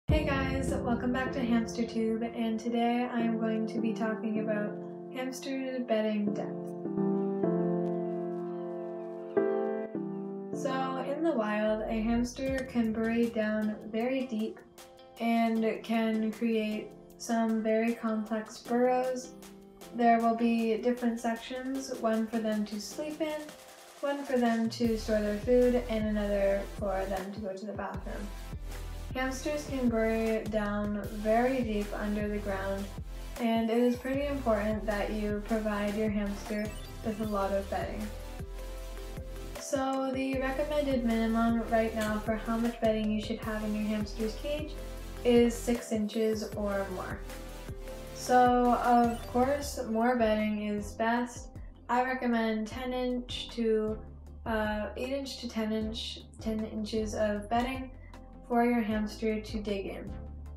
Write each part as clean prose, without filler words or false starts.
Hey guys, welcome back to HamsterTube, and today I am going to be talking about hamster bedding depth. So in the wild, a hamster can bury down very deep and can create some very complex burrows. There will be different sections, one for them to sleep in, one for them to store their food, and another for them to go to the bathroom. Hamsters can bury down very deep under the ground, and it is pretty important that you provide your hamster with a lot of bedding. So the recommended minimum right now for how much bedding you should have in your hamster's cage is 6 inches or more. So of course, more bedding is best. I recommend 8 inch to 10 inches of bedding for your hamster to dig in.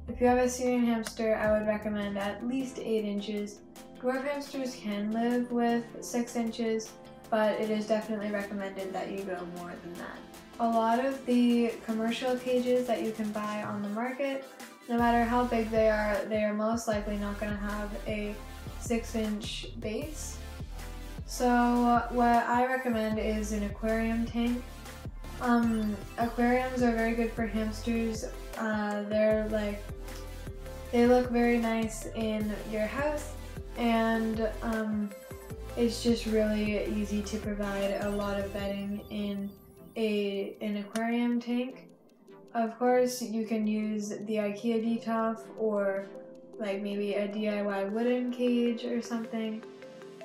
If you have a Syrian hamster, I would recommend at least 8 inches. Dwarf hamsters can live with 6 inches, but it is definitely recommended that you go more than that. A lot of the commercial cages that you can buy on the market, no matter how big they are most likely not going to have a 6-inch base. So what I recommend is an aquarium tank. Aquariums are very good for hamsters. They look very nice in your house, and it's just really easy to provide a lot of bedding in an aquarium tank. Of course, you can use the IKEA detolf or like maybe a DIY wooden cage or something.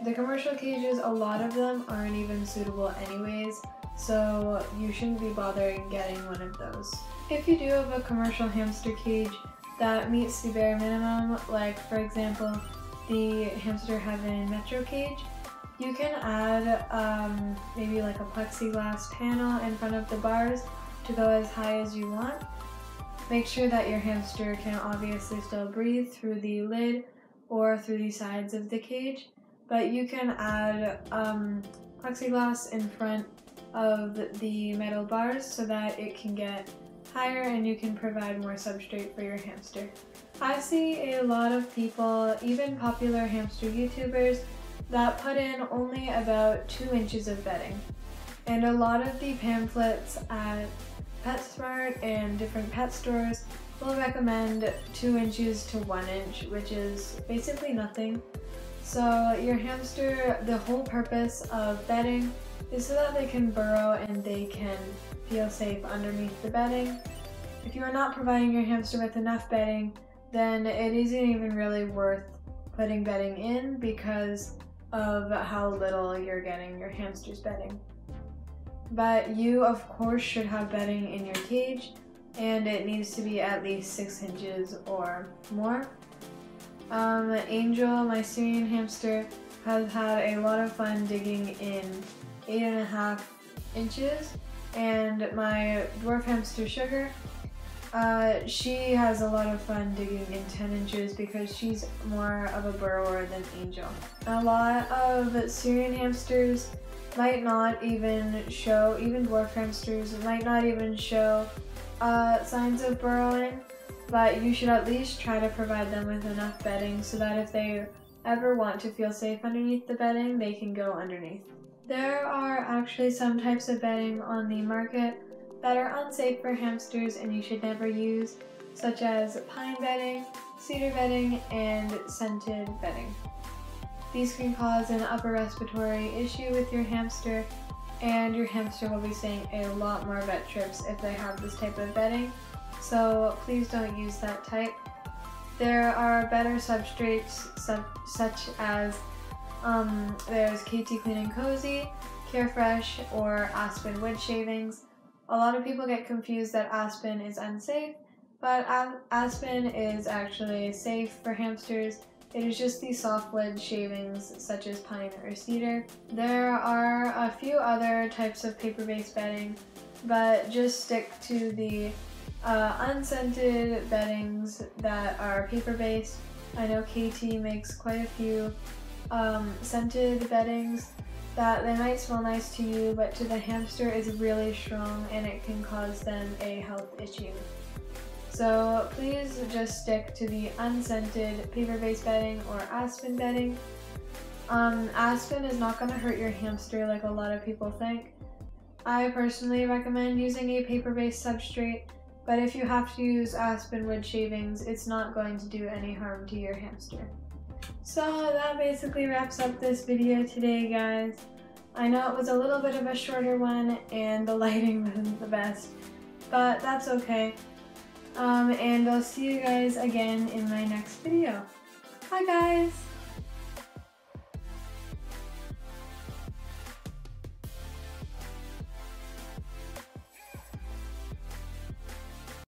The commercial cages, a lot of them aren't even suitable anyways, so you shouldn't be bothering getting one of those. If you do have a commercial hamster cage that meets the bare minimum, like for example the Hamster Heaven Metro cage, you can add maybe like a plexiglass panel in front of the bars to go as high as you want. Make sure that your hamster can obviously still breathe through the lid or through the sides of the cage, but you can add plexiglass in front of the metal bars so that it can get higher and you can provide more substrate for your hamster. I see a lot of people, even popular hamster YouTubers, that put in only about 2 inches of bedding. And a lot of the pamphlets at PetSmart and different pet stores will recommend 2 inches to 1 inch, which is basically nothing. So your hamster, the whole purpose of bedding is so that they can burrow and they can feel safe underneath the bedding. If you are not providing your hamster with enough bedding, then it isn't even really worth putting bedding in because of how little you're getting your hamster's bedding. But you of course should have bedding in your cage, and it needs to be at least 6 inches or more. Angel, my Syrian hamster, has had a lot of fun digging in 8.5 inches, and my dwarf hamster Sugar, she has a lot of fun digging in 10 inches because she's more of a burrower than Angel. A lot of Syrian hamsters might not even show, even dwarf hamsters might not even show signs of burrowing, but you should at least try to provide them with enough bedding so that if they ever want to feel safe underneath the bedding, they can go underneath. There are actually some types of bedding on the market that are unsafe for hamsters and you should never use, such as pine bedding, cedar bedding, and scented bedding. These can cause an upper respiratory issue with your hamster, and your hamster will be seeing a lot more vet trips if they have this type of bedding, so please don't use that type. There are better substrates such as there's KT Clean & Cozy, Carefresh, or Aspen wood shavings. A lot of people get confused that Aspen is unsafe, but Aspen is actually safe for hamsters. It is just the softwood shavings such as pine or cedar. There are a few other types of paper-based bedding, but just stick to the unscented beddings that are paper-based. I know KT makes quite a few scented beddings that they might smell nice to you, but to the hamster is really strong and it can cause them a health issue. So please just stick to the unscented paper-based bedding or aspen bedding. Aspen is not going to hurt your hamster like a lot of people think. I personally recommend using a paper-based substrate, but if you have to use aspen wood shavings, it's not going to do any harm to your hamster. So that basically wraps up this video today, guys. I know it was a little bit of a shorter one and the lighting wasn't the best, but that's okay. And I'll see you guys again in my next video. Bye guys!